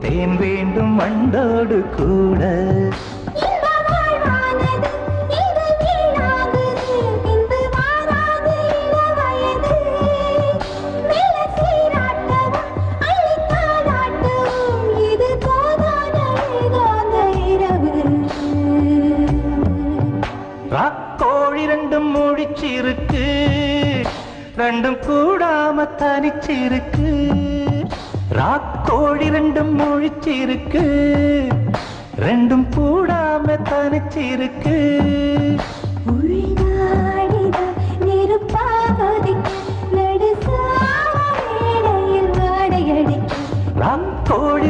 தேன் வேண்டும் வண்டோடு கூட. ராக்கோழி ரெண்டும் முழிச்சிருக்கு, ரெண்டும் கூடாம தனிச்சிருக்கு. ராக்கோழி ரெண்டும் முழிச்சிருக்கு, ரெண்டும் கூடாம தனிச்சிருக்கு. ராக்கோழி